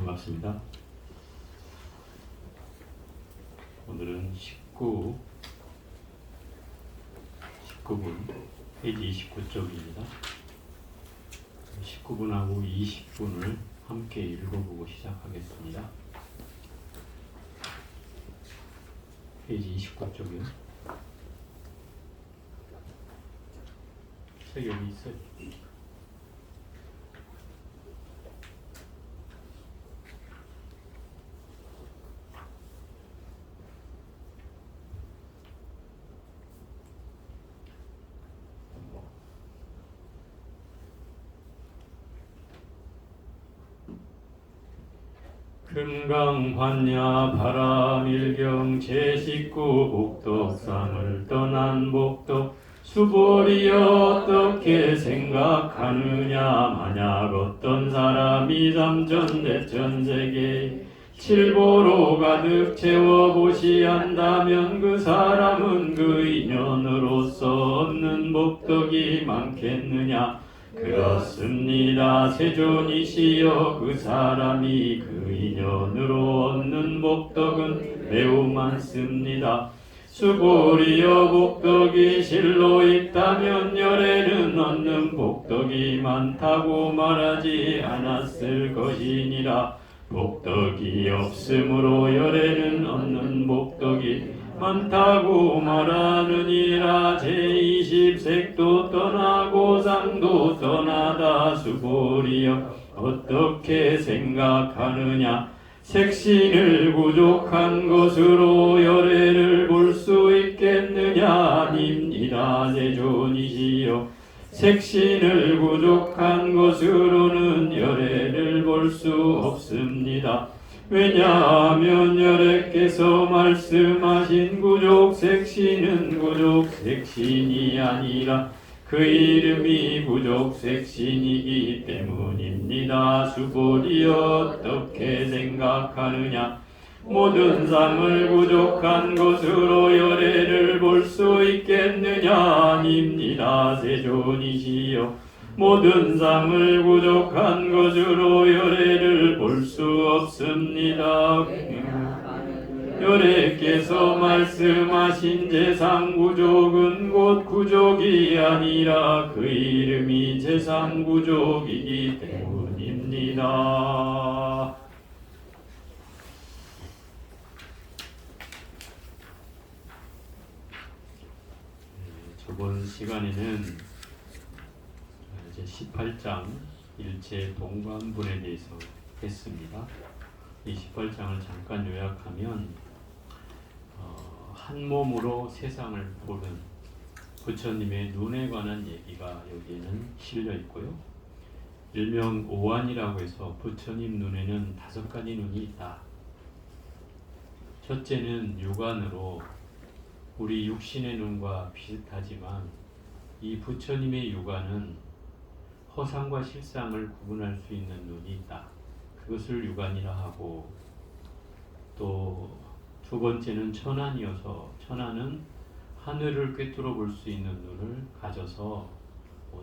반갑습니다. 오늘은 19분, 페이지 29쪽입니다. 19분하고 20분을 함께 읽어보고 시작하겠습니다. 페이지 29쪽이요. 책 여기 있어요. 금강환야 바람일경 제19 복덕상을 떠난 복덕 수보리 어떻게 생각하느냐. 만약 어떤 사람이 삼천대천세계 칠보로 가득 채워보시한다면 그 사람은 그 인연으로서 얻는 복덕이 많겠느냐. 그렇습니다. 세존이시여, 그 사람이 그 인연으로 얻는 복덕은 매우 많습니다. 수보리여, 복덕이 실로 있다면 열애는 얻는 복덕이 많다고 말하지 않았을 것이니라. 복덕이 없으므로 열애는 얻는 복덕이 많다고 말하느니라. 제20색도 떠나고 상도 떠나다. 수보리여, 어떻게 생각하느냐. 색신을 부족한 것으로 열애를 볼 수 있겠느냐. 아닙니다. 제존이시여, 색신을 부족한 것으로는 열애를 볼 수 없습니다. 왜냐하면 열애께서 말씀하신 구족색신은 구족색신이 아니라 그 이름이 부족색신이기 때문입니다. 수보리여, 어떻게 생각하느냐. 모든 삶을 부족한 것으로 열애를 볼 수 있겠느냐. 아닙니다. 세존이시여, 모든 삶을 부족한 것으로 열애를 볼 수 없습니다. 열애께서 말씀하신 제상구족은 곧 구족이 아니라 그 이름이 제상구족이기 때문입니다. 저번 시간에는 이제 18장 일체 동관분에 대해서 했습니다. 이 18장을 잠깐 요약하면 한 몸으로 세상을 보는 부처님의 눈에 관한 얘기가 여기에는 실려 있고요. 일명 오안이라고 해서 부처님 눈에는 5가지 눈이 있다. 첫째는 육안으로 우리 육신의 눈과 비슷하지만 이 부처님의 육안은 허상과 실상을 구분할 수 있는 눈이 있다. 그것을 육안이라 하고, 또 두 번째는 천안이어서 천안은 하늘을 꿰뚫어 볼 수 있는 눈을 가져서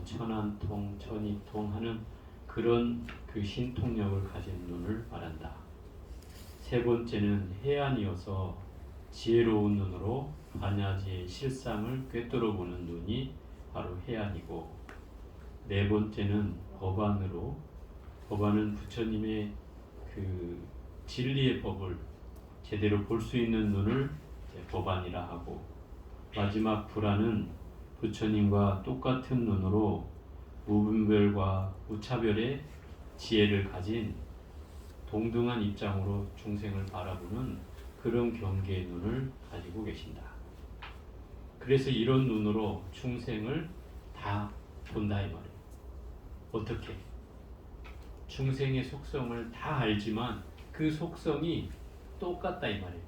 천안통, 천이통 하는 그런 그 신통력을 가진 눈을 말한다. 세 번째는 해안이어서 지혜로운 눈으로 반야지의 실상을 꿰뚫어 보는 눈이 바로 해안이고, 네 번째는 법안으로, 법안은 부처님의 그 진리의 법을 제대로 볼 수 있는 눈을 법안이라 하고, 마지막 불안은 부처님과 똑같은 눈으로 무분별과 무차별의 지혜를 가진 동등한 입장으로 중생을 바라보는 그런 경계의 눈을 가지고 계신다. 그래서 이런 눈으로 중생을 다 본다 이 말이에요. 어떻게? 중생의 속성을 다 알지만 그 속성이 똑같다 이 말이에요.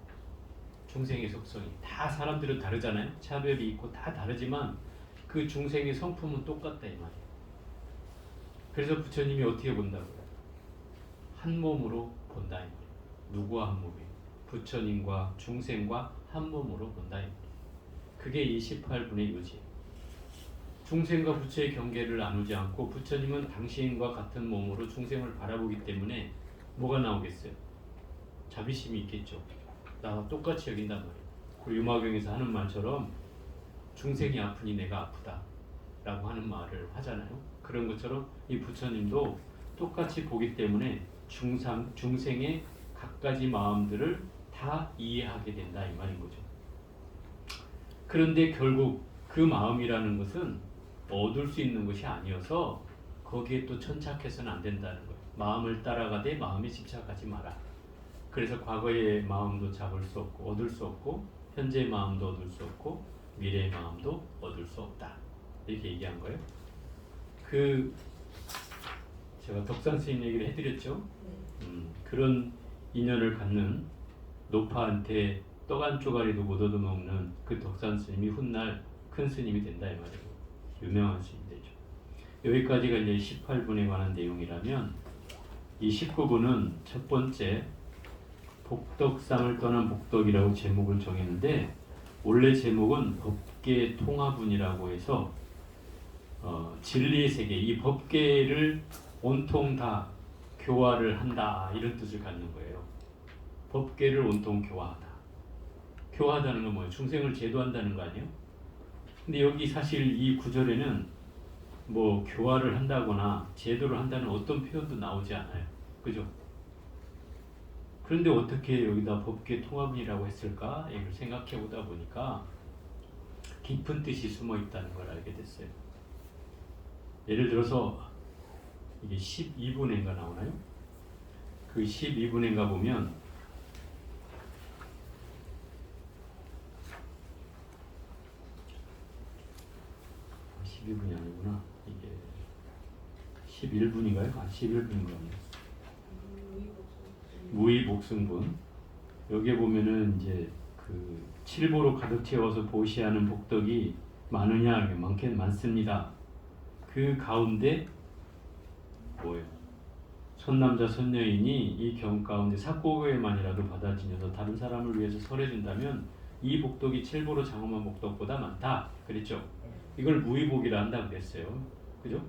중생의 속성이 다 사람들은 다르잖아요. 차별이 있고 다 다르지만 그 중생의 성품은 똑같다 이 말이에요. 그래서 부처님이 어떻게 본다고요? 한 몸으로 본다 이 말이에요. 누구와 한 몸이에요? 부처님과 중생과 한 몸으로 본다 이 말이에요. 그게 이 18분의 요지예요. 중생과 부처의 경계를 나누지 않고 부처님은 당신과 같은 몸으로 중생을 바라보기 때문에 뭐가 나오겠어요? 자비심이 있겠죠. 나와 똑같이 여긴단 말이에요. 그 유마경에서 하는 말처럼 중생이 아프니 내가 아프다 라고 하는 말을 하잖아요. 그런 것처럼 이 부처님도 똑같이 보기 때문에 중생의 갖가지 마음들을 다 이해하게 된다 이 말인 거죠. 그런데 결국 그 마음이라는 것은 얻을 수 있는 것이 아니어서 거기에 또 천착해서는 안 된다는 거예요. 마음을 따라가되 마음에 집착하지 마라. 그래서 과거의 마음도 잡을 수 없고 얻을 수 없고 현재의 마음도 얻을 수 없고 미래의 마음도 얻을 수 없다. 이렇게 얘기한 거예요. 제가 덕산 스님 얘기를 해드렸죠. 그런 인연을 갖는 노파한테 떡 한 쪼가리도 못 얻어먹는 그 덕산 스님이 훗날 큰 스님이 된다 이 말이에요. 유명한 스님 되죠. 여기까지가 이제 18분에 관한 내용이라면 이 19분은 첫 번째 복덕상을 떠난 복덕이라고 제목을 정했는데 원래 제목은 법계 통합운이라고 해서 진리의 세계, 이 법계를 온통 다 교화를 한다 이런 뜻을 갖는 거예요. 법계를 온통 교화하다. 교화하다는 건 뭐예요? 중생을 제도한다는 거 아니에요? 근데 여기 사실 이 구절에는 뭐 교화를 한다거나 제도를 한다는 어떤 표현도 나오지 않아요. 그죠? 그런데 어떻게 여기다 법계 통합이라고 했을까? 이걸 생각해 보다 보니까 깊은 뜻이 숨어 있다는 걸 알게 됐어요. 예를 들어서 이게 12분인가 나오나요? 그 12분인가 보면 12분이 아니구나. 이게 11분인가요? 11분인가 무의복승분. 여기에 보면은 이제 그 칠보로 가득 채워서 보시하는 복덕이 많으냐? 많습니다. 그 가운데 뭐예요? 선남자 선여인이 이 경 가운데 삭고교에만이라도 받아지녀서 다른 사람을 위해서 설해준다면 이 복덕이 칠보로 장엄한 복덕보다 많다. 그랬죠? 이걸 무의복이라 한다고 그랬어요. 그죠?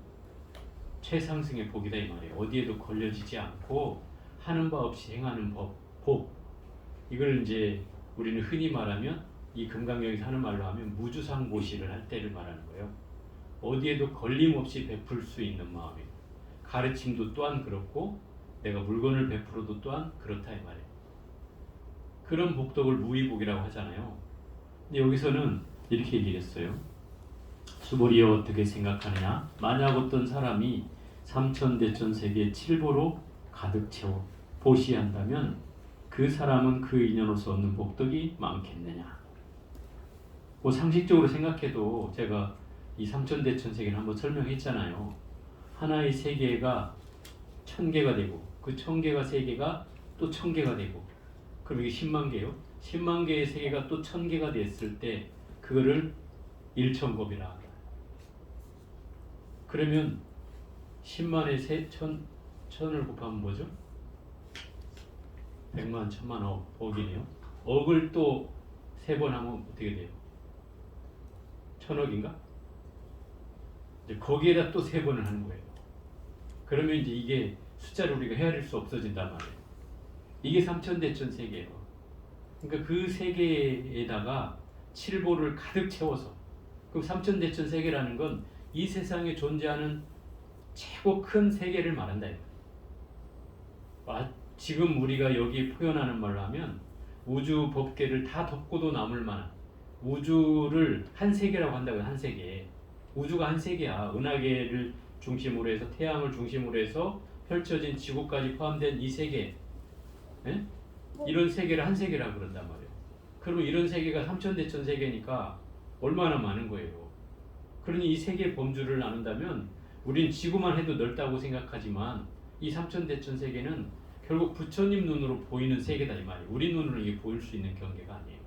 최상승의 복이다 이 말이에요. 어디에도 걸려지지 않고 하는 바 없이 행하는 복. 이걸 이제 우리는 흔히 말하면 이 금강경에서 하는 말로 하면 무주상보시를 할 때를 말하는 거예요. 어디에도 걸림없이 베풀 수 있는 마음이에요. 가르침도 또한 그렇고 내가 물건을 베풀어도 또한 그렇다 이 말이에요. 그런 복덕을 무의복이라고 하잖아요. 근데 여기서는 이렇게 얘기했어요. 수보리여 어떻게 생각하느냐? 만약 어떤 사람이 삼천대천세계 칠보로 가득 채워 보시한다면 그 사람은 그 인연으로서 얻는 복덕이 많겠느냐? 뭐 상식적으로 생각해도 제가 이 삼천대천세계는 한번 설명했잖아요. 하나의 세계가 1000개가 되고 그 1000개가 세계가 또 1000개가 되고 그럼 이게 10만 개요. 10만 개의 세계가 또 1000개가 됐을 때 그거를 1천곱이라 한다. 그러면 10만에 1000을 곱하면 뭐죠? 100만, 1000만, 억이네요. 억을 또 3번 하면 어떻게 돼요? 1000억인가? 이제 거기에다 또 3번을 하는 거예요. 그러면 이제 이게 숫자를 우리가 헤아릴 수 없어진단 말이에요. 이게 삼천대천 세계예요. 그러니까 그 세계에다가 칠보를 가득 채워서 그럼 삼천대천 세계라는 건 이 세상에 존재하는 최고 큰 세계를 말한다. 지금 우리가 여기 표현하는 말로 하면 우주 법계를 다 덮고도 남을 만한 우주를 한 세계라고 한다고요. 한 세계. 우주가 한 세계야. 은하계를 중심으로 해서 태양을 중심으로 해서 펼쳐진 지구까지 포함된 이 세계. 에? 이런 세계를 한 세계라고 그런단 말이에요. 그러면 이런 세계가 삼천대천 세계니까 얼마나 많은 거예요. 그러니 이 세계의 범주를 나눈다면 우린 지구만 해도 넓다고 생각하지만 이 삼천대천 세계는 결국 부처님 눈으로 보이는 세계다 이 말이에요. 우리 눈으로 이게 보일 수 있는 경계가 아니에요.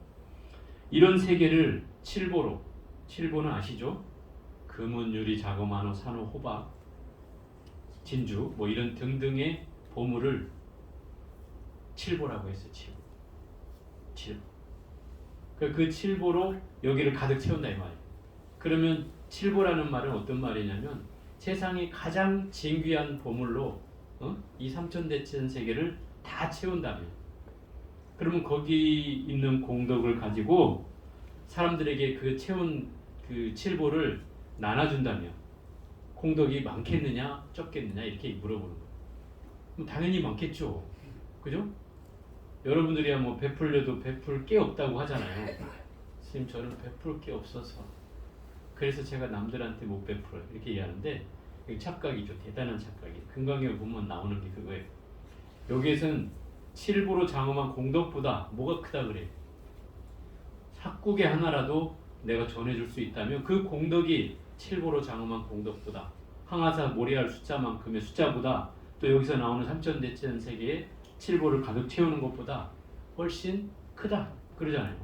이런 세계를 칠보로, 칠보는 아시죠? 금은, 유리, 자금, 한호, 산호, 호박, 진주 뭐 이런 등등의 보물을 칠보라고 했어요. 칠보. 그 칠보로 여기를 가득 채운다 이 말이에요. 그러면 칠보라는 말은 어떤 말이냐면 세상에 가장 진귀한 보물로 이 삼천대천 세계를 다 채운다면, 그러면 거기 있는 공덕을 가지고 사람들에게 그 채운 그 칠보를 나눠준다면 공덕이 많겠느냐 적겠느냐 이렇게 물어보는 거예요. 그럼 당연히 많겠죠. 그죠? 여러분들이야 뭐 베풀려도 베풀 게 없다고 하잖아요. 선생님 저는 베풀 게 없어서 그래서 제가 남들한테 못 베풀어요 이렇게 얘기하는데 이게 착각이죠. 대단한 착각이에요. 금강경에 보면 나오는 게 그거예요. 여기에선 칠보로 장엄한 공덕보다 뭐가 크다 그래요. 삭국의 하나라도 내가 전해줄 수 있다면 그 공덕이 칠보로 장엄한 공덕보다, 항아사 모래알 숫자만큼의 숫자보다, 또 여기서 나오는 삼천대천 세계에 칠보를 가득 채우는 것보다 훨씬 크다 그러잖아요.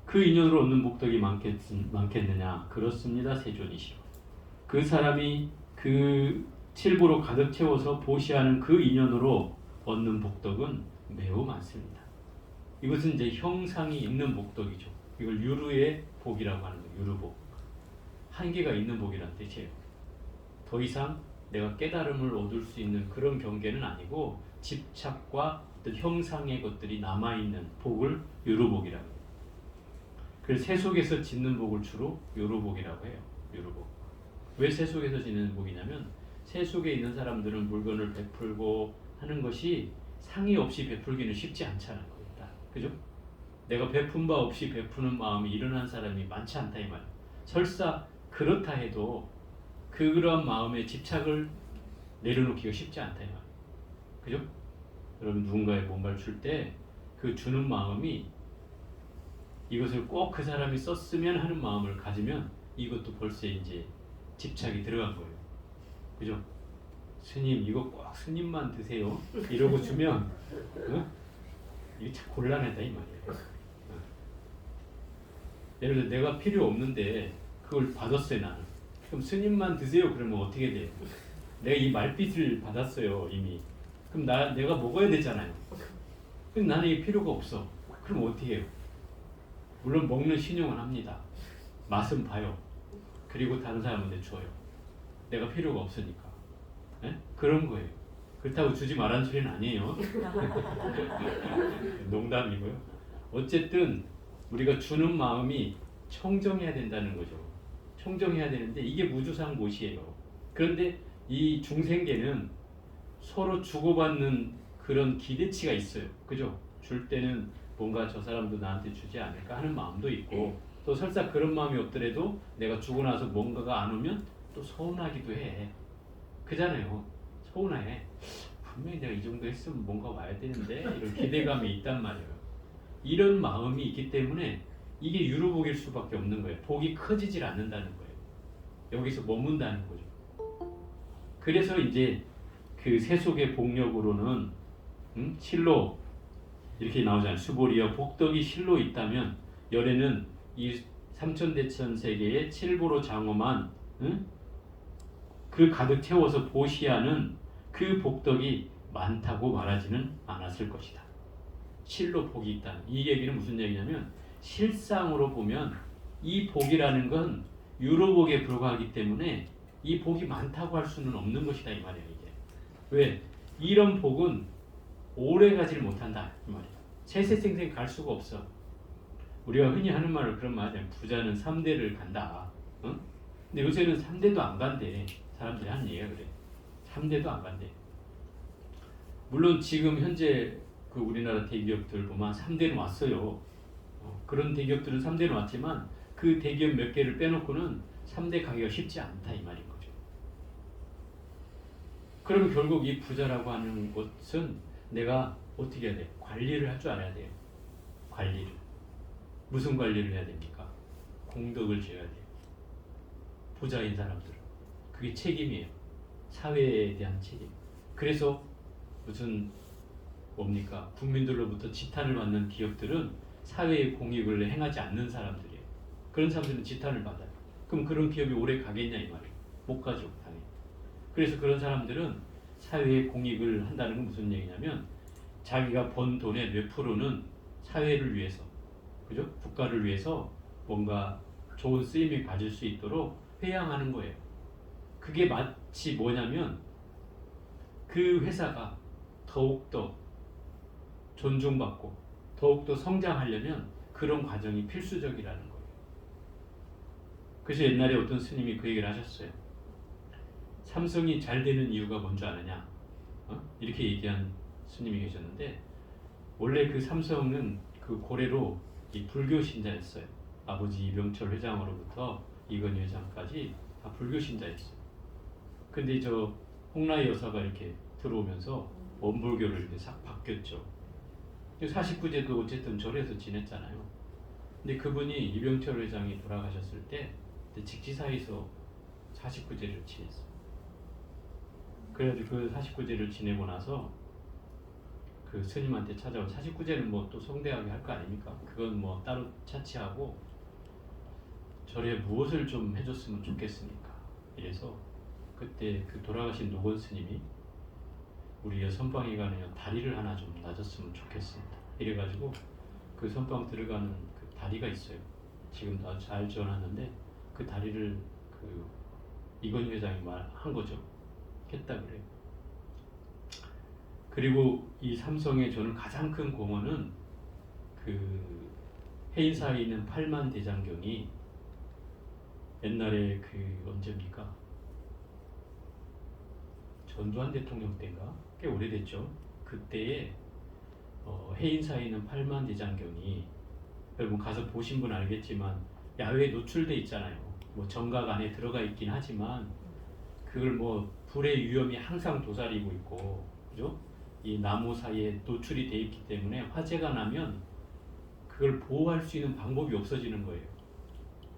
그 인연으로 얻는 복덕이 많겠느냐? 그렇습니다. 세존이시로. 그 사람이 그 칠보로 가득 채워서 보시하는 그 인연으로 얻는 복덕은 매우 많습니다. 이것은 이제 형상이 있는 복덕이죠. 이걸 유루의 복이라고 하는 거예요. 유루복. 한계가 있는 복이란 뜻이에요. 더 이상 내가 깨달음을 얻을 수 있는 그런 경계는 아니고 집착과 어떤 형상의 것들이 남아있는 복을 유루복이라고 해요. 그래서 세속에서 짓는 복을 주로 유루복이라고 해요. 유루복. 왜 세속에서 짓는 복이냐면 세속에 있는 사람들은 물건을 베풀고 하는 것이 상의 없이 베풀기는 쉽지 않잖아요. 그죠? 내가 베푼 바 없이 베푸는 마음이 일어난 사람이 많지 않다 이 말이에요. 설사 그렇다 해도 그런 마음에 집착을 내려놓기가 쉽지 않다 이 말이에요. 그죠? 여러분 누군가에 뭔가를 줄 때 그 주는 마음이 이것을 꼭 그 사람이 썼으면 하는 마음을 가지면 이것도 벌써 이제 집착이 들어간 거예요. 그죠? 스님 이거 꼭 스님만 드세요. 이러고 주면 이게 참 곤란하다 이 말이에요. 예를 들어 내가 필요 없는데 그걸 받았어요 나는. 그럼 스님만 드세요 그러면 어떻게 돼요? 내가 이 말빛을 받았어요 이미. 그럼 내가 먹어야 되잖아요. 근데 나는 이게 필요가 없어. 그럼 어떻게 해요? 물론 먹는 신용은 합니다. 맛은 봐요. 그리고 다른 사람한테 줘요. 내가 필요가 없으니까. 네? 그런 거예요. 그렇다고 주지 말라는 소리는 아니에요. 농담이고요. 어쨌든 우리가 주는 마음이 청정해야 된다는 거죠. 청정해야 되는데 이게 무주상 못이에요. 그런데 이 중생계는 서로 주고받는 그런 기대치가 있어요. 그죠? 줄 때는 뭔가 저 사람도 나한테 주지 않을까 하는 마음도 있고 또 설사 그런 마음이 없더라도 내가 주고 나서 뭔가가 안 오면 또 서운하기도 해. 그잖아요. 서운해. 분명히 내가 이 정도 했으면 뭔가 와야 되는데 이런 기대감이 있단 말이에요. 이런 마음이 있기 때문에 이게 유루복일 수밖에 없는 거예요. 복이 커지질 않는다는 거예요. 여기서 머문다는 거죠. 그래서 이제 그 세속의 복력으로는 실로 이렇게 나오잖아요. 수보리여 복덕이 실로 있다면 열에는 이 삼천대천 세계의 칠보로 장엄한 그 가득 채워서 보시하는 그 복덕이 많다고 말하지는 않았을 것이다. 실로 복이 있다. 이 얘기는 무슨 얘기냐면 실상으로 보면 이 복이라는 건 유로복에 불과하기 때문에 이 복이 많다고 할 수는 없는 것이다 이 말이에요. 이게 왜? 이런 복은 오래 가지를 못한다 이 말이에요. 세세생생 갈 수가 없어. 우리가 흔히 하는 말을 그런 말 하잖아요. 부자는 3대를 간다. 응? 근데 요새는 3대도 안 간대. 사람들이 하는 얘기가 그래. 3대도 안 간대. 물론 지금 현재 그 우리나라 대기업들 보면 3대는 왔어요. 그런 대기업들은 3대는 왔지만 그 대기업 몇 개를 빼놓고는 3대 가기가 쉽지 않다 이 말인 거죠. 그러면 결국 이 부자라고 하는 것은 내가 어떻게 해야 돼? 관리를 할 줄 알아야 돼요. 관리를. 무슨 관리를 해야 됩니까? 공덕을 지어야 돼요. 부자인 사람들은. 그게 책임이에요. 사회에 대한 책임. 그래서 무슨 뭡니까? 국민들로부터 지탄을 받는 기업들은 사회의 공익을 행하지 않는 사람들이에요. 그런 사람들은 지탄을 받아요. 그럼 그런 기업이 오래 가겠냐 이 말이에요. 못 가죠, 당연히. 그래서 그런 사람들은 사회의 공익을 한다는 건 무슨 얘기냐면 자기가 번 돈의 몇 프로는 사회를 위해서, 그죠? 국가를 위해서 뭔가 좋은 쓰임을 가질 수 있도록 회양하는 거예요. 그게 마치 뭐냐면 그 회사가 더욱더 존중받고 더욱더 성장하려면 그런 과정이 필수적이라는 거예요. 그래서 옛날에 어떤 스님이 그 얘기를 하셨어요. 삼성이 잘 되는 이유가 뭔지 아느냐? 이렇게 얘기한 스님이 계셨는데, 원래 그 삼성은 그 고래로 이 불교 신자였어요. 아버지 이병철 회장으로부터 이건희 회장까지 다 불교 신자였어요. 근데 저 홍라희 여사가 이렇게 들어오면서 원불교를 이렇게 싹 바뀌었죠. 49제도 어쨌든 절에서 지냈잖아요. 근데 그분이 이병철 회장이 돌아가셨을 때 직지사에서 49제를 지냈어요. 그래가지고 그 49제를 지내고 나서 그 스님한테 찾아온 49제는 뭐 또 성대하게 할 거 아닙니까? 그건 뭐 따로 차치하고 절에 무엇을 좀 해줬으면 좋겠습니까? 이래서 그때 그 돌아가신 노건 스님이 우리 선방에 가는 다리를 하나 좀 놔줬으면 좋겠습니다. 이래가지고 그 선방 들어가는 그 다리가 있어요. 지금 다 잘 지어놨는데 그 다리를 그 이건희 회장이 말한 거죠. 했다 그래요. 그리고 이 삼성의 저는 가장 큰 공헌은 그 해인사에 있는 8만 대장경이 옛날에 그 언제입니까? 전두환 대통령 때인가? 꽤 오래됐죠. 그때에 해인사에 있는 8만 대장경이, 여러분 가서 보신 분 알겠지만 야외에 노출돼 있잖아요. 뭐 정각 안에 들어가 있긴 하지만 그걸 뭐 불의 위험이 항상 도사리고 있고, 그죠? 이 나무 사이에 노출이 돼 있기 때문에 화재가 나면 그걸 보호할 수 있는 방법이 없어지는 거예요.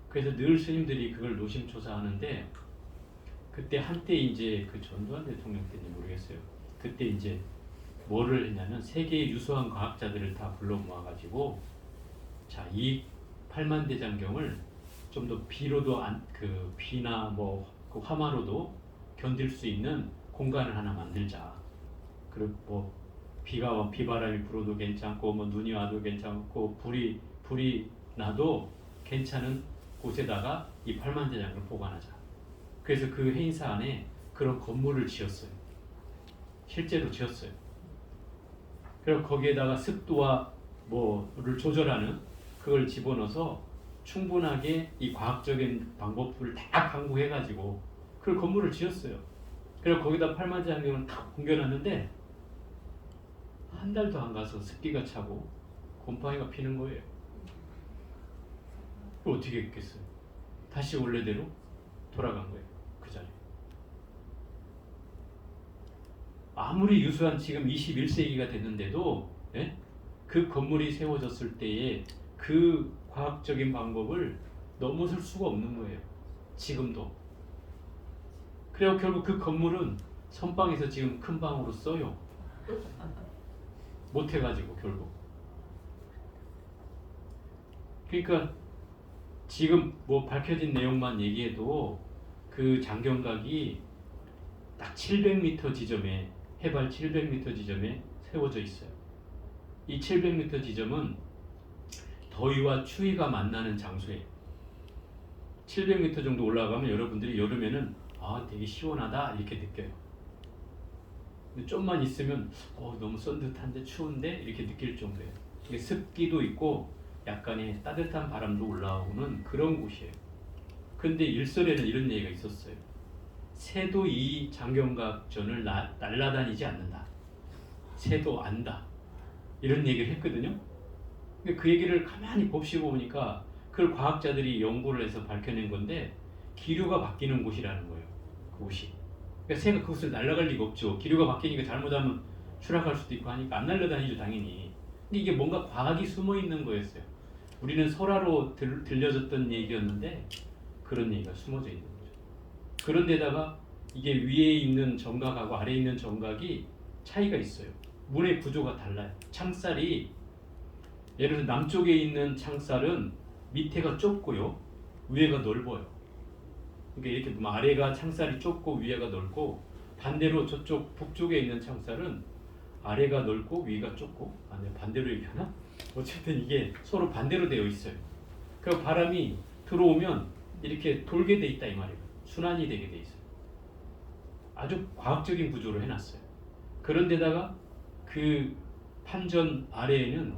그래서 늘 스님들이 그걸 노심초사하는데, 그때 한때 이제 그 전두환 대통령 때인지 모르겠어요. 그때 이제 뭐를 했냐면 세계의 유수한 과학자들을 다 불러 모아가지고, 자, 이 8만 대장경을 좀 더 비로도 그 비나 뭐 그 화마로도 견딜 수 있는 공간을 하나 만들자. 그리고 뭐 비바람이 불어도 괜찮고 뭐 눈이 와도 괜찮고 불이 나도 괜찮은 곳에다가 이 8만 대장경을 보관하자. 그래서 그 해인사 안에 그런 건물을 지었어요. 실제로 지었어요. 그리고 거기에다가 습도와 뭐를 조절하는 그걸 집어넣어서 충분하게 이 과학적인 방법들을 다 강구해가지고 그 건물을 지었어요. 그리고 거기다 8만 대장경을 다 옮겨놨는데 한 달도 안 가서 습기가 차고 곰팡이가 피는 거예요. 어떻게 했겠어요? 다시 원래대로 돌아간 거예요. 그 자리에. 아무리 유수한 지금 21세기가 됐는데도 그 건물이 세워졌을 때에 그 과학적인 방법을 넘어설 수가 없는 거예요. 지금도. 그리고 결국 그 건물은 선방에서 지금 큰 방으로 써요. 못해가지고 결국. 그러니까 지금 뭐 밝혀진 내용만 얘기해도 그 장경각이 딱 700m 지점에, 해발 700m 지점에 세워져 있어요. 이 700m 지점은 더위와 추위가 만나는 장소에 700m 정도 올라가면 여러분들이 여름에는 되게 시원하다 이렇게 느껴요. 근데 좀만 있으면 너무 썬듯한데 추운데 이렇게 느낄 정도예요. 이게 습기도 있고 약간의 따뜻한 바람도 올라오는 그런 곳이에요. 근데 일설에는 이런 얘기가 있었어요. 새도 이 장경각전을 날아다니지 않는다. 새도 안다. 이런 얘기를 했거든요. 근데 그 얘기를 가만히 곱씹어 보니까 그걸 과학자들이 연구를 해서 밝혀낸 건데 기류가 바뀌는 곳이라는 거예요. 그 곳이. 그러니까 새가 그곳을 날아갈 리가 없죠. 기류가 바뀌니까 잘못하면 추락할 수도 있고 하니까 안 날아다니죠, 당연히. 근데 이게 뭔가 과학이 숨어 있는 거였어요. 우리는 설화로 들려졌던 얘기였는데 그런 얘기가 숨어져 있는 거죠. 그런데다가 이게 위에 있는 정각하고 아래에 있는 정각이 차이가 있어요. 문의 구조가 달라요. 창살이 예를 들어 남쪽에 있는 창살은 밑에가 좁고요, 위에가 넓어요. 그러니까 이렇게 아래가 창살이 좁고 위에가 넓고, 반대로 저쪽 북쪽에 있는 창살은 아래가 넓고 위가 좁고, 반대로 얘기하나? 어쨌든 이게 서로 반대로 되어 있어요. 그 바람이 들어오면 이렇게 돌게 돼 있다 이 말이에요. 순환이 되게 돼 있어요. 아주 과학적인 구조로 해놨어요. 그런데다가 그 판전 아래에는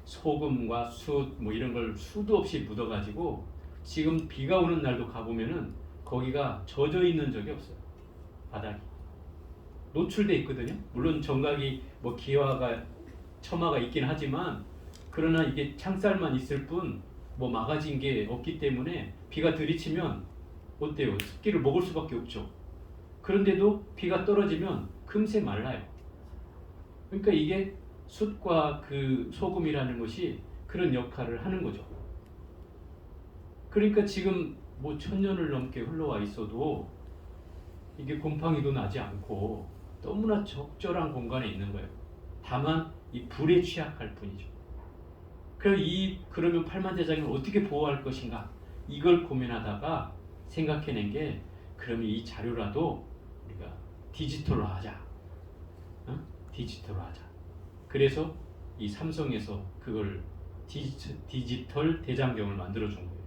소금과 숯 뭐 이런 걸 수도 없이 묻어가지고 지금 비가 오는 날도 가보면은 거기가 젖어 있는 적이 없어요. 바닥이 노출돼 있거든요. 물론 정각이 뭐 기와가 처마가 있긴 하지만 그러나 이게 창살만 있을 뿐 뭐 막아진 게 없기 때문에 비가 들이치면 어때요? 습기를 먹을 수밖에 없죠. 그런데도 비가 떨어지면 금세 말라요. 그러니까 이게 숯과 그 소금이라는 것이 그런 역할을 하는 거죠. 그러니까 지금 뭐 1000년을 넘게 흘러와 있어도 이게 곰팡이도 나지 않고 너무나 적절한 공간에 있는 거예요. 다만 이 불에 취약할 뿐이죠. 그러면 팔만대장을 어떻게 보호할 것인가? 이걸 고민하다가 생각해낸 게 그러면 이 자료라도 우리가 디지털로 하자. 디지털로 하자. 그래서 이 삼성에서 그걸 디지털 대장경을 만들어 준 거예요.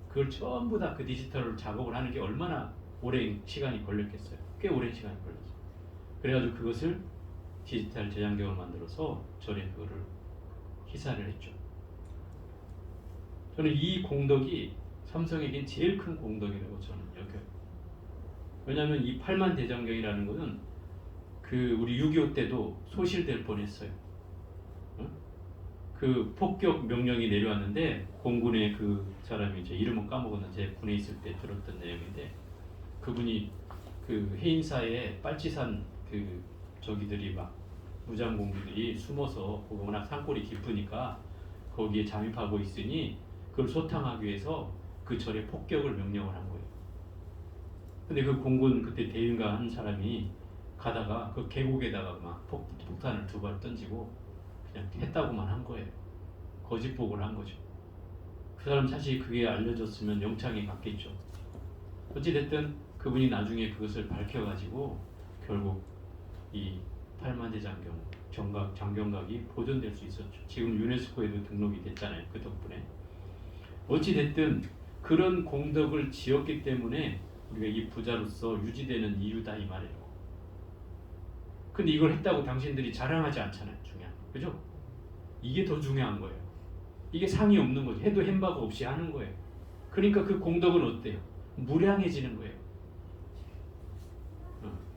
그걸 전부 다 그 디지털 작업을 하는 게 얼마나 오랜 시간이 걸렸겠어요. 꽤 오랜 시간이 걸렸어요. 그래가지고 그것을 디지털 대장경을 만들어서 전에 그거를 기사를 했죠. 저는 이 공덕이 삼성에겐 제일 큰 공덕이라고 저는 여겨요. 왜냐하면 이 8만 대장경이라는 것은 그 우리 6.25 때도 소실될 뻔했어요. 그 폭격 명령이 내려왔는데 공군의 그 사람이 제 이름은 까먹었는데 제 군에 있을 때 들었던 내용인데 그분이 그 해인사에 빨치산 그 저기들이 막 무장공비들이 숨어서 거기 워낙 산골이 깊으니까 거기에 잠입하고 있으니 그걸 소탕하기 위해서 그 절에 폭격을 명령을 한 거예요. 근데 그 공군 그때 대위인가 한 사람이 가다가 그 계곡에다가 막 폭탄을 2발 던지고 그냥 했다고만 한 거예요. 거짓복을 한 거죠. 그 사람 사실 그게 알려졌으면 영창에 갔겠죠. 어찌됐든 그분이 나중에 그것을 밝혀가지고 결국 이 팔만대장경 장경각이 보존될 수 있었죠. 지금 유네스코에도 등록이 됐잖아요. 그 덕분에. 어찌됐든 그런 공덕을 지었기 때문에 우리가 이 부자로서 유지되는 이유다 이 말이에요. 근데 이걸 했다고 당신들이 자랑하지 않잖아요. 중요한 거. 그죠? 이게 더 중요한 거예요. 이게 상이 없는 거죠. 해도 햄바가 없이 하는 거예요. 그러니까 그 공덕은 어때요? 무량해지는 거예요.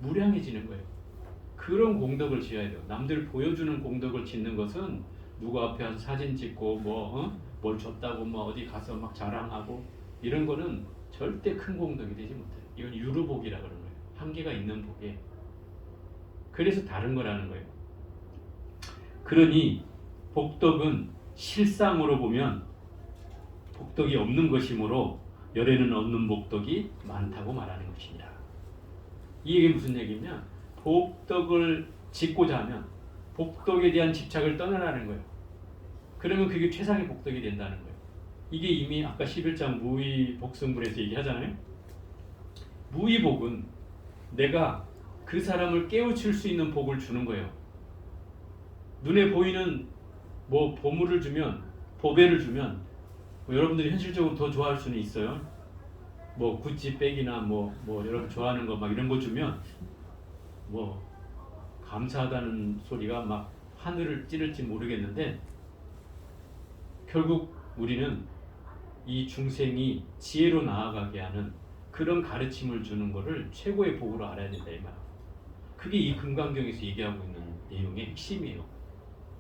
무량해지는 거예요. 그런 공덕을 지어야 돼요. 남들 보여주는 공덕을 짓는 것은 누구 앞에 와서 사진 찍고 뭘 줬다고 뭐 어디 가서 막 자랑하고 이런 거는 절대 큰 공덕이 되지 못해요. 이건 유루복이라 그러는 거예요. 한계가 있는 복에. 그래서 다른 거라는 거예요. 그러니 복덕은 실상으로 보면 복덕이 없는 것이므로 열에는 없는 복덕이 많다고 말하는 것입니다. 이 얘기는 무슨 얘기냐면 복덕을 짓고자 하면 복덕에 대한 집착을 떠나라는 거예요. 그러면 그게 최상의 복덕이 된다는 거예요. 이게 이미 아까 11장 무의복성불에서 얘기하잖아요. 무의복은 내가 그 사람을 깨우칠 수 있는 복을 주는 거예요. 눈에 보이는 뭐 보물을 주면 보배를 주면 뭐 여러분들이 현실적으로 더 좋아할 수는 있어요. 뭐 구찌 백이나 뭐 여러분 좋아하는 거 막 이런 거 주면 뭐 감사하다는 소리가 막 하늘을 찌를지 모르겠는데 결국 우리는 이 중생이 지혜로 나아가게 하는 그런 가르침을 주는 것을 최고의 복으로 알아야 된다 이 말. 그게 이 금강경에서 얘기하고 있는 내용의 핵심이에요.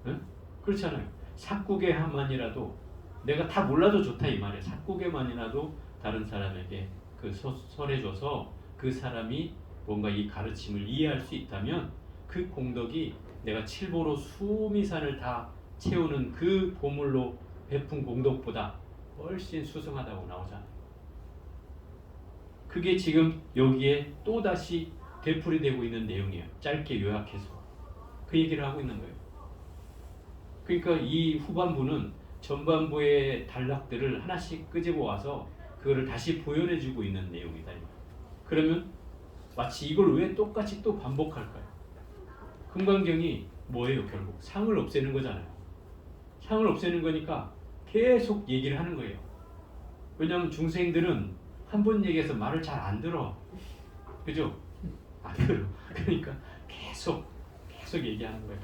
응? 그렇잖아요. 삭구계만이라도 내가 다 몰라도 좋다 이 말이에요. 삭구계만이라도 다른 사람에게 그 설해줘서 그 사람이 뭔가 이 가르침을 이해할 수 있다면 그 공덕이 내가 칠보로 수미산을 다 채우는 그 보물로 베푼 공덕보다 훨씬 수승하다고 나오잖아요. 그게 지금 여기에 또다시 되풀이되고 있는 내용이에요. 짧게 요약해서 그 얘기를 하고 있는 거예요. 그러니까 이 후반부는 전반부의 단락들을 하나씩 끄집어 와서 그거를 다시 보여내주고 있는 내용이다. 그러면 마치 이걸 왜 똑같이 또 반복할까요? 금강경이 뭐예요? 결국 상을 없애는 거잖아요. 상을 없애는 거니까 계속 얘기를 하는 거예요. 왜냐하면 중생들은 한 번 얘기해서 말을 잘 안 들어. 그죠? 안 들어. 그러니까 계속 얘기하는 거예요.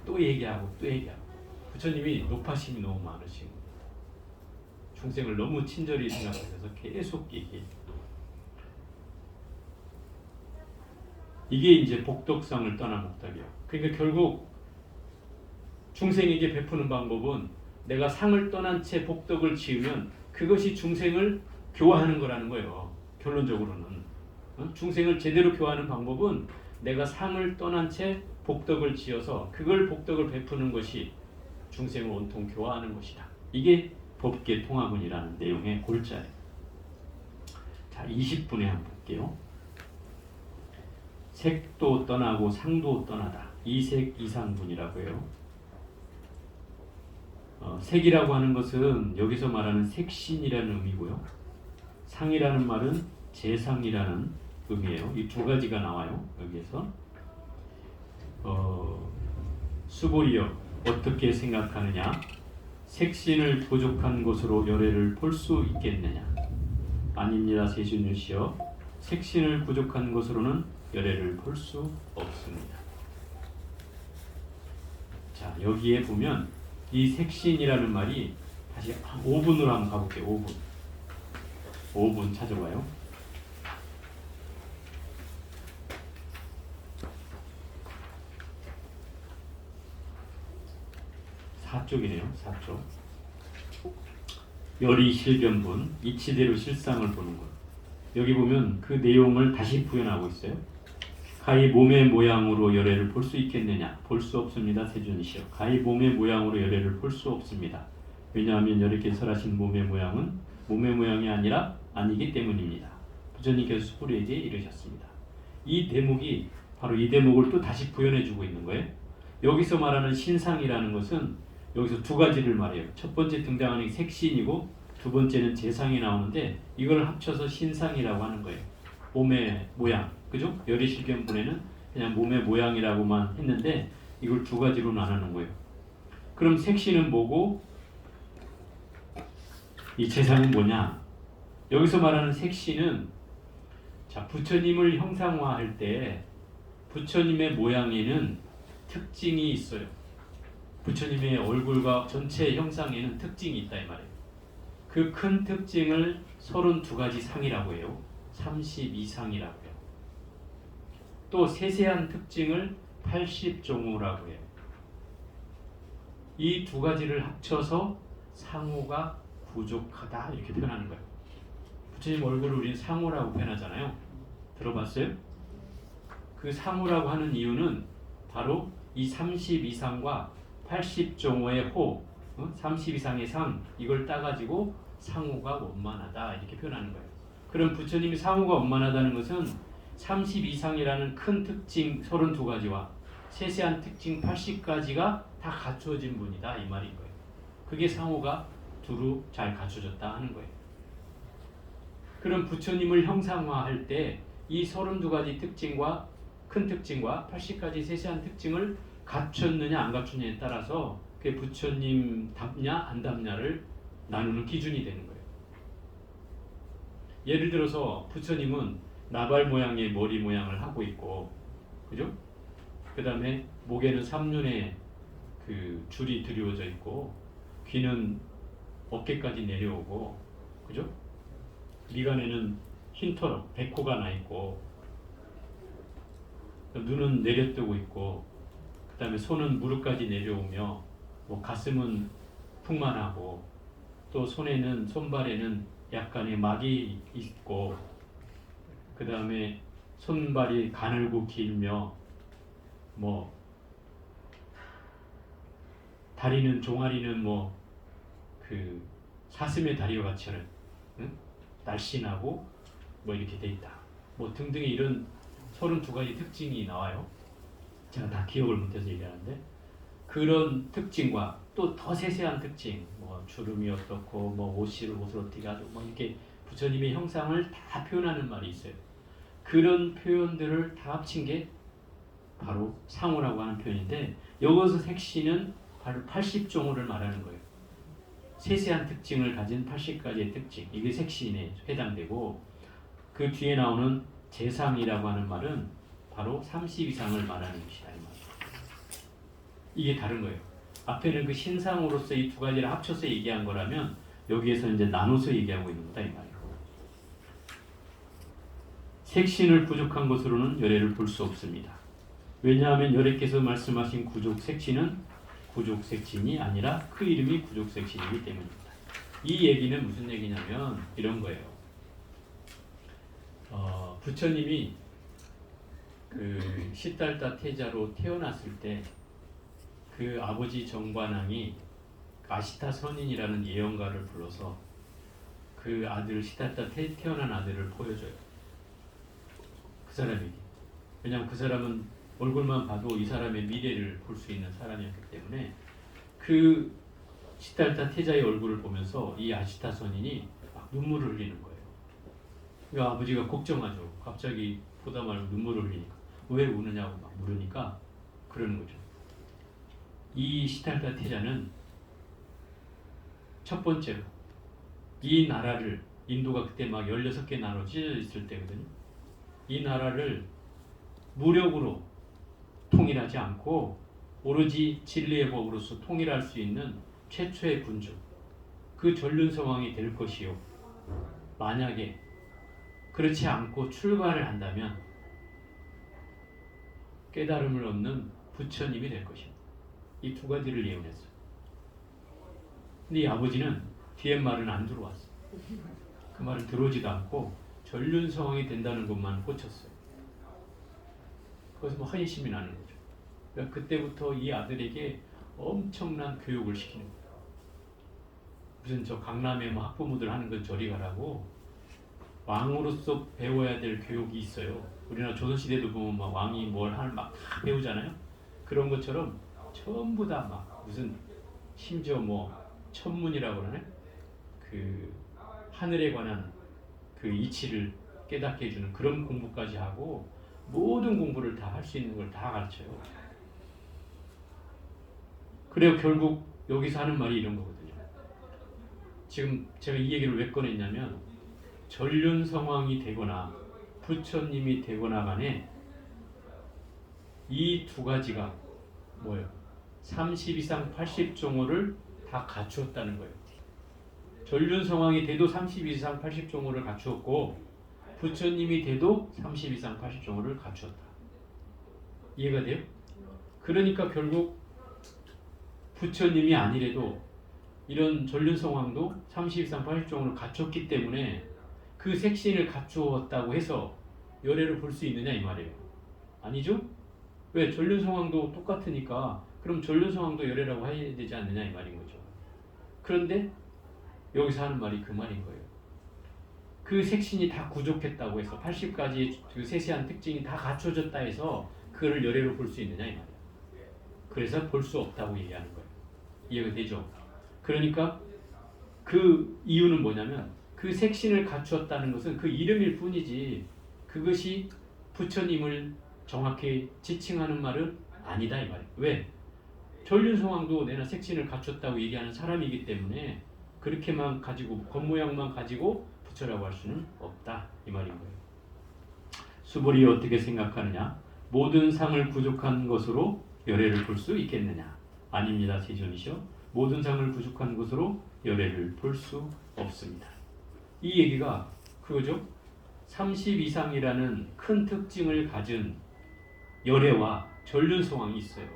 또 얘기하고 또 얘기하고. 부처님이 높아심이 너무 많으신 거예요. 중생을 너무 친절히 생각하셔서 계속 얘기해요. 이게 이제 복덕상을 떠난 목답이에요. 그러니까 결국 중생에게 베푸는 방법은 내가 상을 떠난 채 복덕을 지으면 그것이 중생을 교화하는 거라는 거예요. 결론적으로는. 중생을 제대로 교화하는 방법은 내가 상을 떠난 채 복덕을 지어서 그걸 복덕을 베푸는 것이 중생을 온통 교화하는 것이다. 이게 법계 통합은이라는 내용의 골자예요. 자, 20분에 한번 볼게요. 색도 떠나고 상도 떠나다. 이색 이상분이라고 해요. 색이라고 하는 것은 여기서 말하는 색신이라는 의미고요. 상이라는 말은 재상이라는 의미예요. 이 두 가지가 나와요. 여기에서 수보리여 어떻게 생각하느냐? 색신을 부족한 것으로 열애를 볼 수 있겠느냐? 아닙니다. 세준유시여 색신을 부족한 것으로는 열애를 볼 수 없습니다. 자, 여기에 보면 이 색신이라는 말이 다시 5분으로 한번 가볼게요. 5분 찾아봐요. 사쪽이네요. 4쪽. 열이 실견분, 이치대로 실상을 보는 것. 여기 보면 그 내용을 다시 구현하고 있어요. 가히 몸의 모양으로 열애를 볼 수 있겠느냐? 볼 수 없습니다. 세준이시여. 가히 몸의 모양으로 열애를 볼 수 없습니다. 왜냐하면 열애께 설하신 몸의 모양은 몸의 모양이 아니라 아니기 때문입니다. 부처님께서 수보리에게 이르셨습니다. 이 대목이 바로 이 대목을 또 다시 구현해주고 있는 거예요. 여기서 말하는 신상이라는 것은 여기서 두 가지를 말해요. 첫 번째 등장하는 게 색신이고 두 번째는 재상이 나오는데 이걸 합쳐서 신상이라고 하는 거예요. 몸의 모양, 그죠? 열의실견분에는 그냥 몸의 모양이라고만 했는데 이걸 두 가지로 나누는 거예요. 그럼 색신은 뭐고 이 재상은 뭐냐? 여기서 말하는 색신은 자, 부처님을 형상화할 때 부처님의 모양에는 특징이 있어요. 부처님의 얼굴과 전체 형상에는 특징이 있다 이 말이에요. 그 큰 특징을 32가지 상이라고 해요. 32상이라고 해요. 또 세세한 특징을 80종호라고 해요. 이 두 가지를 합쳐서 상호가 부족하다 이렇게 표현하는 거예요. 부처님 얼굴을 우리는 상호라고 표현하잖아요. 들어봤어요? 그 상호라고 하는 이유는 바로 이 32상과 80종호의 호, 32상의 상 이걸 따가지고 상호가 원만하다 이렇게 표현하는 거예요. 그럼 부처님이 상호가 원만하다는 것은 32상이라는 큰 특징 32가지와 세세한 특징 80가지가 다 갖추어진 분이다 이 말인 거예요. 그게 상호가 두루 잘 갖춰졌다 하는 거예요. 그럼 부처님을 형상화할 때 이 32가지 특징과 큰 특징과 80가지 세세한 특징을 갖췄느냐 안 갖췄느냐에 따라서 그게 부처님 답냐 안 답냐를 나누는 기준이 되는 거예요. 예를 들어서 부처님은 나발 모양의 머리 모양을 하고 있고, 그죠? 그 다음에 목에는 삼륜의 그 줄이 드리워져 있고, 귀는 어깨까지 내려오고, 그죠? 미간에는 흰토록, 백호가 나 있고, 눈은 내려뜨고 있고, 그 다음에 손은 무릎까지 내려오며, 뭐 가슴은 풍만하고, 또 손발에는 약간의 막이 있고, 그 다음에 손발이 가늘고 길며, 뭐 다리는 종아리는 뭐 그 사슴의 다리와 같이 날씬하고 뭐 이렇게 돼 있다. 뭐 등등의 이런 32가지 특징이 나와요. 제가 다 기억을 못해서 얘기하는데 그런 특징과 또 더 세세한 특징, 뭐 주름이 어떻고 뭐 옷을 어떻게 하고 뭐 이렇게 부처님의 형상을 다 표현하는 말이 있어요. 그런 표현들을 다 합친 게 바로 상호라고 하는 표현인데 여기서 색신은 바로 80종호를 말하는 거예요. 세세한 특징을 가진 80가지의 특징, 이게 색신에 해당되고 그 뒤에 나오는 재상이라고 하는 말은 바로 30 이상을 말하는 것이다 이 말이에요. 이게 다른 거예요. 앞에는 그 신상으로서 이 두 가지를 합쳐서 얘기한 거라면 여기에서 이제 나눠서 얘기하고 있는 거다 이 말이에요. 색신을 부족한 것으로는 열애를 볼 수 없습니다. 왜냐하면 열애께서 말씀하신 구족 색신은 구족 색신이 아니라 그 이름이 구족 색신이기 때문입니다. 이 얘기는 무슨 얘기냐면 이런 거예요. 부처님이 그 시달다 태자로 태어났을 때 그 아버지 정관왕이 아시타 선인이라는 예언가를 불러서 그 아들 시달다 태어난 아들을 보여줘요. 그 사람에게. 왜냐하면 그 사람은 얼굴만 봐도 이 사람의 미래를 볼 수 있는 사람이었기 때문에 그 시달다 태자의 얼굴을 보면서 이 아시타 선인이 막 눈물을 흘리는 거예요. 그러니까 아버지가 걱정하죠. 갑자기 보다 말고 눈물을 흘리니까 왜 우느냐고 막 물으니까 그러는 거죠. 이 시달다 태자는 첫 번째로 이 나라를 인도가 그때 막 16개 나라로 찢어져 있을 때거든요. 이 나라를 무력으로 통일하지 않고 오로지 진리의 법으로서 통일할 수 있는 최초의 군주 그 전륜성왕이 될 것이요. 만약에 그렇지 않고 출가를 한다면 깨달음을 얻는 부처님이 될 것입니다. 이 두 가지를 예언했어요. 근데 이 아버지는 뒤에 말은 안 들어왔어요. 그 말을 들어오지도 않고 전륜성왕이 된다는 것만 꽂혔어요. 거기서 뭐 허인심이 나는 거죠. 그러니까 그때부터 이 아들에게 엄청난 교육을 시키는 거예요. 무슨 저 강남에 뭐 학부모들 하는 건 저리 가라고 왕으로서 배워야 될 교육이 있어요. 우리나라 조선시대도 보면 막 왕이 뭘 하는 막 다 배우잖아요. 그런 것처럼 전부 다 막 무슨 심지어 뭐 천문이라고 그러네. 그 하늘에 관한 그 이치를 깨닫게 해주는 그런 공부까지 하고 모든 공부를 다 할 수 있는 걸 다 가르쳐요. 그래요. 결국 여기서 하는 말이 이런 거거든요. 지금 제가 이 얘기를 왜 꺼냈냐면 전륜성왕이 되거나 부처님이 되거나 간에 이 두 가지가 뭐예요? 30 이상 80종호를 다 갖추었다는 거예요. 전륜성왕이 돼도 30 이상 80종호를 갖추었고 부처님이 돼도 30 이상 80종호를 갖추었다. 이해가 돼요? 그러니까 결국 부처님이 아니래도 이런 전륜성왕도 30 이상 80종호를 갖췄기 때문에 그 색신을 갖추었다고 해서 열애를 볼 수 있느냐 이 말이에요. 아니죠? 왜? 전륜성왕도 똑같으니까 그럼 전륜성왕도 열애라고 해야 되지 않느냐 이 말인 거죠. 그런데 여기서 하는 말이 그 말인 거예요. 그 색신이 다 구족했다고 해서 80가지의 그 세세한 특징이 다 갖춰졌다 해서 그거를 열애로 볼 수 있느냐 이 말이에요. 그래서 볼 수 없다고 얘기하는 거예요. 이해가 되죠? 그러니까 그 이유는 뭐냐면 그 색신을 갖추었다는 것은 그 이름일 뿐이지 그것이 부처님을 정확히 지칭하는 말은 아니다 이 말이에요. 왜? 전륜성왕도 내가 색신을 갖췄다고 얘기하는 사람이기 때문에 그렇게만 가지고 겉모양만 가지고 부처라고 할 수는 없다 이 말인 거예요. 수보리 어떻게 생각하느냐? 모든 상을 부족한 것으로 열애를 볼 수 있겠느냐? 아닙니다. 세존이시여. 모든 상을 부족한 것으로 열애를 볼 수 없습니다. 이 얘기가 그거죠. 30 이상이라는 큰 특징을 가진 열애와 전륜성왕이 있어요.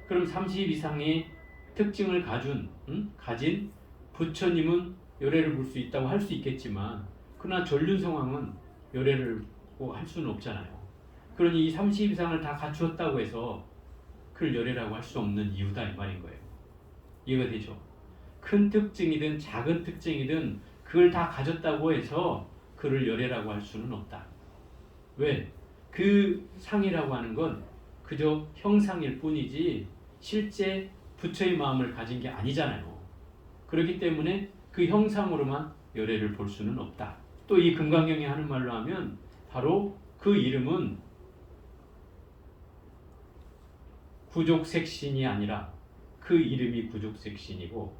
그럼 30 이상의 특징을 가진 부처님은 열애를 볼 수 있다고 할 수 있겠지만 그러나 전륜성왕은 열애를 할 수는 없잖아요. 그러니 이 30 이상을 다 갖추었다고 해서 그걸 열애라고 할 수 없는 이유다 이 말인 거예요. 이해가 되죠? 큰 특징이든 작은 특징이든 그걸 다 가졌다고 해서 그를 열애라고 할 수는 없다. 왜? 그 상이라고 하는 건 그저 형상일 뿐이지 실제 부처의 마음을 가진 게 아니잖아요. 그렇기 때문에 그 형상으로만 열애를 볼 수는 없다. 또 이 금강경에 하는 말로 하면 바로 그 이름은 구족색신이 아니라 그 이름이 구족색신이고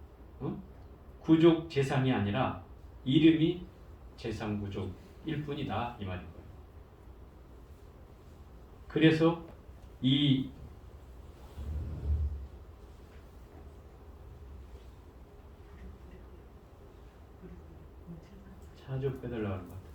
구족재상이 아니라 이름이 재상구족일 뿐이다 이 말인 거예요. 그래서 이 차 좀 빼달라고 하는 것 같아요.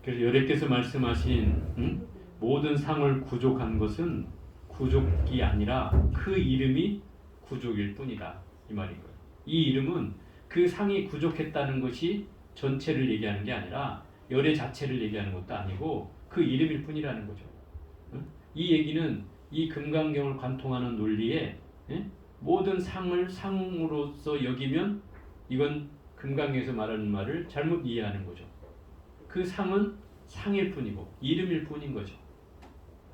그래서 여래께서 말씀하신 모든 상을 구족한 것은 구족이 아니라 그 이름이 구족일 뿐이다, 이 말인 거예요. 이 이름은 그 상이 구족했다는 것이 전체를 얘기하는 게 아니라 열애 자체를 얘기하는 것도 아니고 그 이름일 뿐이라는 거죠. 이 얘기는 이 금강경을 관통하는 논리에 모든 상을 상으로서 여기면 이건 금강경에서 말하는 말을 잘못 이해하는 거죠. 그 상은 상일 뿐이고 이름일 뿐인 거죠.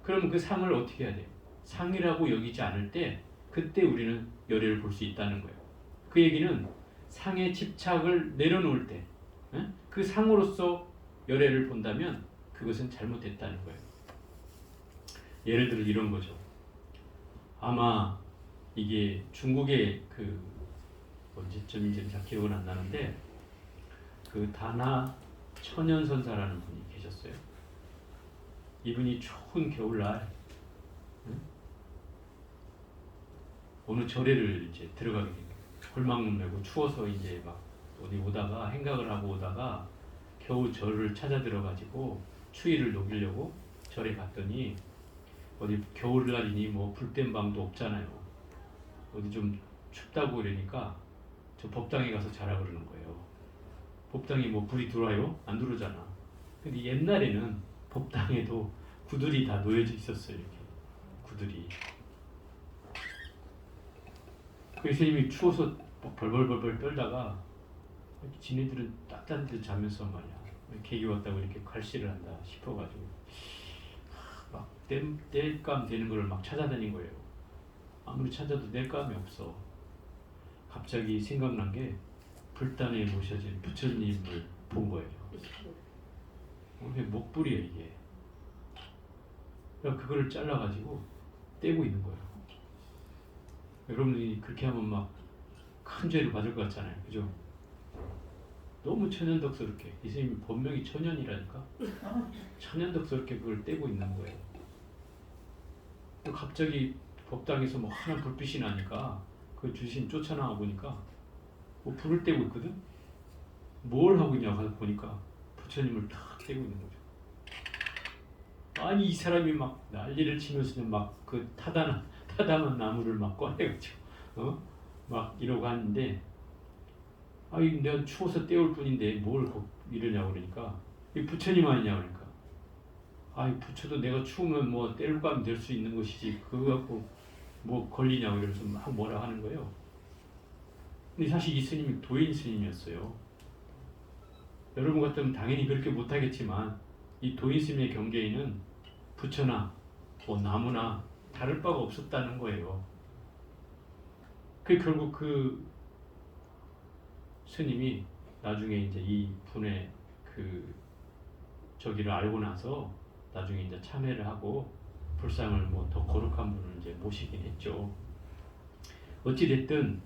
그럼 그 상을 어떻게 해야 돼요? 상이라고 여기지 않을 때 그때 우리는 열애를 볼 수 있다는 거예요. 그 얘기는 상의 집착을 내려놓을 때 그 상으로서 열애를 본다면 그것은 잘못됐다는 거예요. 예를 들어 이런 거죠. 아마 이게 중국의 그 언제쯤인지 잘 기억은 안 나는데 그 다나 천연선사라는 분이 계셨어요. 이분이 추운 겨울날 어느 절에를 이제 들어가게 된 거예요. 홀망문 메고 추워서 이제 막 어디 오다가 행각을 하고 오다가 겨우 절을 찾아 들어가지고 추위를 녹이려고 절에 갔더니 어디 겨울날이니 뭐 불된 방도 없잖아요. 어디 좀 춥다고 그러니까 저 법당에 가서 자라 그러는 거예요. 법당에 뭐 불이 들어와요? 안 들어오잖아. 근데 옛날에는 법당에도 구들이 다 놓여져 있었어요. 이렇게 구들이. 그 스님이 추워서 벌벌벌벌 떨다가 지네들은 따뜻한 데 자면서 말이야. 개기 왔다고 이렇게 갈시를 한다 싶어가지고 막 뗄감 되는 걸 막 찾아다닌 거예요. 아무리 찾아도 뗄감이 없어. 갑자기 생각난 게 불단에 모셔진 부처님을 본 거예요. 이게 목불이에요 이게. 그러니까 그거를 잘라가지고 떼고 있는 거예요. 여러분들이 그렇게 하면 막 큰 죄를 받을 것 같잖아요. 그죠? 너무 천연덕스럽게. 이 스님이 본명이 천연이라니까. 천연덕스럽게 그걸 떼고 있는 거예요. 갑자기 법당에서 뭐 하얀 불빛이 나니까 그 주신 쫓아나와 보니까 뭐 불을 떼고 있거든? 뭘 하고 있냐 가서 보니까 부처님을 탁 떼고 있는 거죠. 아니 이 사람이 막 난리를 치면서 막 그 타다만 나무를 막 꺼내가지고 막 이러고 하는데 아이 내가 추워서 떼올 뿐인데 뭘 이러냐고 그러니까 이 부처님 아니냐 그러니까 아이 부처도 내가 추우면 뭐 떼올 거 하면 될 수 있는 것이지 그거 갖고 뭐 걸리냐고 이러면서 막 뭐라 하는 거예요. 근데 사실 이 스님이 도인 스님이었어요. 여러분 같으면 당연히 그렇게 못하겠지만 이 도인 스님의 경계에는 부처나 뭐 나무나 다를 바가 없었다는 거예요. 그 결국 그 스님이 나중에 이제 이 분의 그 저기를 알고 나서 나중에 이제 참회를 하고 불상을 뭐 더 거룩한 분을 이제 모시긴 했죠. 어찌 됐든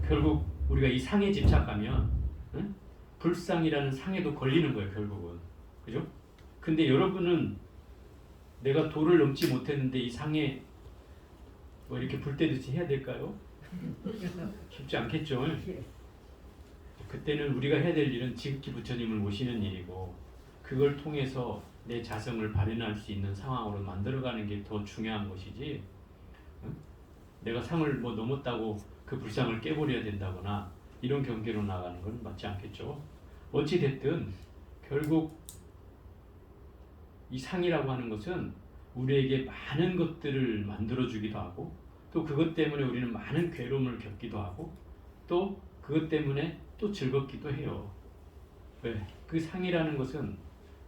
결국 우리가 이 상에 집착하면 불상이라는 상에도 걸리는 거예요 결국은. 그죠? 근데 여러분은 내가 도를 넘지 못했는데 이 상에 뭐 이렇게 불 떼듯이 해야 될까요? 쉽지 않겠죠. 그때는 우리가 해야 될 일은 지극히 부처님을 모시는 일이고 그걸 통해서 내 자성을 발현할 수 있는 상황으로 만들어가는 게 더 중요한 것이지 내가 상을 뭐 넘었다고 그 불상을 깨버려야 된다거나 이런 경계로 나가는 건 맞지 않겠죠. 어찌 됐든 결국 이 상이라고 하는 것은 우리에게 많은 것들을 만들어주기도 하고 또 그것 때문에 우리는 많은 괴로움을 겪기도 하고 또 그것 때문에 또 즐겁기도 해요. 왜? 그 상이라는 것은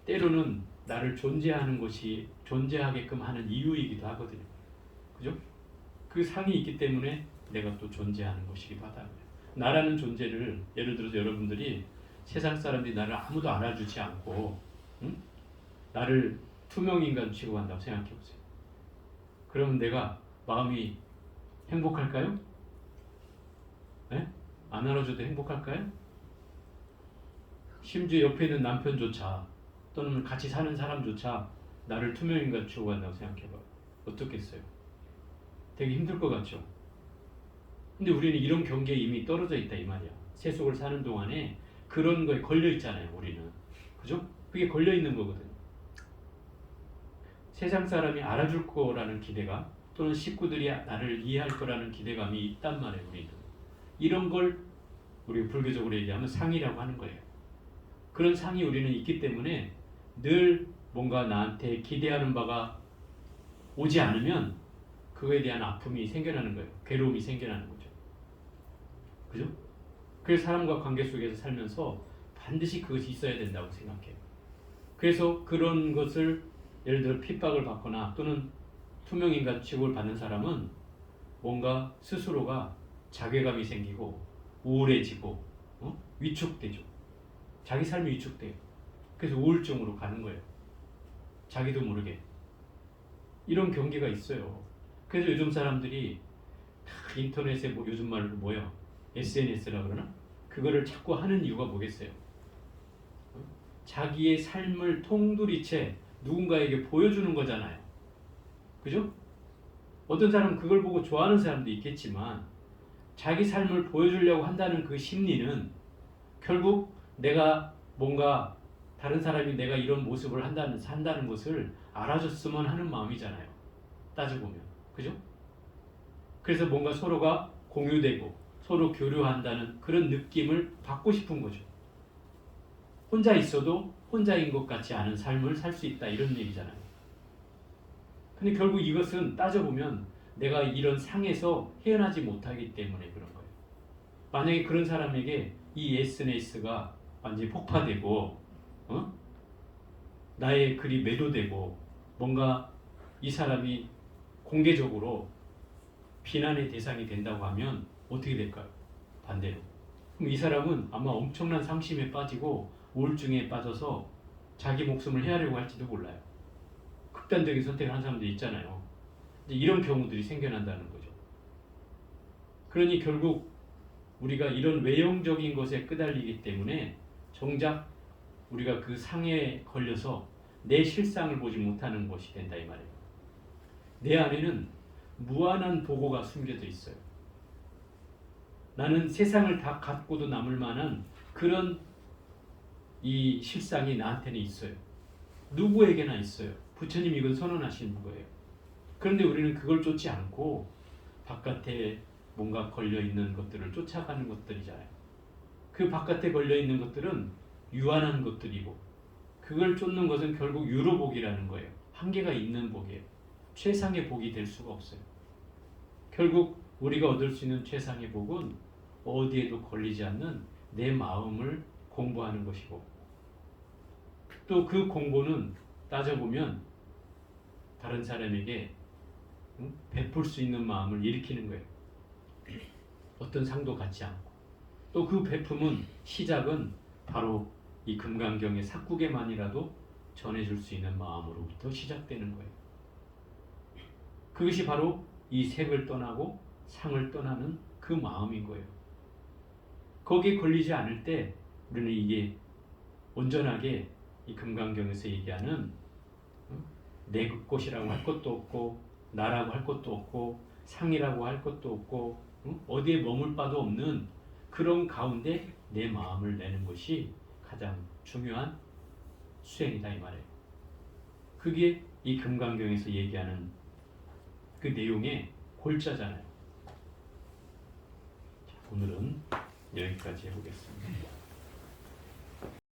때로는 나를 존재하는 것이 존재하게끔 하는 이유이기도 하거든요. 그죠? 그 상이 있기 때문에 내가 또 존재하는 것이기도 하다. 나라는 존재를 예를 들어서 여러분들이 세상 사람들이 나를 아무도 알아주지 않고 나를 투명인간 취급한다고 생각해 보세요. 그러면 내가 마음이 행복할까요? 예? 안 알아줘도 행복할까요? 심지어 옆에 있는 남편조차 또는 같이 사는 사람조차 나를 투명인간 취급한다고 생각해봐. 어떻겠어요? 되게 힘들 것 같죠? 근데 우리는 이런 경계에 이미 떨어져 있다 이 말이야. 세속을 사는 동안에 그런 거에 걸려 있잖아요. 우리는. 그죠? 그게 걸려 있는 거거든요. 세상 사람이 알아줄 거라는 기대감 또는 식구들이 나를 이해할 거라는 기대감이 있단 말이에요. 우리는. 이런 걸 우리 불교적으로 얘기하면 상이라고 하는 거예요. 그런 상이 우리는 있기 때문에 늘 뭔가 나한테 기대하는 바가 오지 않으면 그거에 대한 아픔이 생겨나는 거예요. 괴로움이 생겨나는 거죠. 그죠? 그래서 사람과 관계 속에서 살면서 반드시 그것이 있어야 된다고 생각해요. 그래서 그런 것을 예를 들어 핍박을 받거나 또는 투명인간 취급을 받는 사람은 뭔가 스스로가 자괴감이 생기고 우울해지고 위축되죠. 자기 삶이 위축돼요. 그래서 우울증으로 가는 거예요. 자기도 모르게. 이런 경계가 있어요. 그래서 요즘 사람들이 다 인터넷에 요즘 말로 뭐야? SNS라 그러나? 그거를 자꾸 하는 이유가 뭐겠어요? 자기의 삶을 통두리째 누군가에게 보여주는 거잖아요. 그죠? 어떤 사람은 그걸 보고 좋아하는 사람도 있겠지만 자기 삶을 보여주려고 한다는 그 심리는 결국 내가 뭔가 다른 사람이 내가 이런 모습을 산다는 것을 알아줬으면 하는 마음이잖아요. 따져보면. 그죠? 그래서 뭔가 서로가 공유되고 서로 교류한다는 그런 느낌을 받고 싶은 거죠. 혼자 있어도 혼자인 것 같지 않은 삶을 살 수 있다 이런 얘기잖아요. 근데 결국 이것은 따져보면 내가 이런 상에서 헤어나지 못하기 때문에 그런 거예요. 만약에 그런 사람에게 이 SNS가 완전히 폭파되고 나의 글이 매도되고 뭔가 이 사람이 공개적으로 비난의 대상이 된다고 하면 어떻게 될까요? 반대로. 그럼 이 사람은 아마 엄청난 상심에 빠지고 우울증에 빠져서 자기 목숨을 해하려고 할지도 몰라요. 극단적인 선택을 한 사람도 있잖아요. 이런 경우들이 생겨난다는 거죠. 그러니 결국 우리가 이런 외형적인 것에 끄달리기 때문에 정작 우리가 그 상에 걸려서 내 실상을 보지 못하는 것이 된다 이 말이에요. 내 안에는 무한한 보고가 숨겨져 있어요. 나는 세상을 다 갖고도 남을 만한 그런 이 실상이 나한테는 있어요. 누구에게나 있어요. 부처님 이건 선언하시는 거예요. 그런데 우리는 그걸 쫓지 않고 바깥에 뭔가 걸려있는 것들을 쫓아가는 것들이잖아요. 그 바깥에 걸려있는 것들은 유한한 것들이고 그걸 쫓는 것은 결국 유로복이라는 거예요. 한계가 있는 복이에요. 최상의 복이 될 수가 없어요. 결국 우리가 얻을 수 있는 최상의 복은 어디에도 걸리지 않는 내 마음을 공부하는 것이고 또 그 공부는 따져보면 다른 사람에게 베풀 수 있는 마음을 일으키는 거예요. 어떤 상도 갖지 않고 또 그 베품은 시작은 바로 이 금강경의 삭국에만이라도 전해줄 수 있는 마음으로부터 시작되는 거예요. 그것이 바로 이 색을 떠나고 상을 떠나는 그 마음인 거예요. 거기에 걸리지 않을 때 우리는 이게 온전하게 이 금강경에서 얘기하는 내 것이라고 할 것도 없고 나라고 할 것도 없고 상이라고 할 것도 없고 어디에 머물 바도 없는 그런 가운데 내 마음을 내는 것이 가장 중요한 수행이다 이 말이에요. 그게 이 금강경에서 얘기하는 그 내용의 골자잖아요. 자, 오늘은 여기까지 해보겠습니다.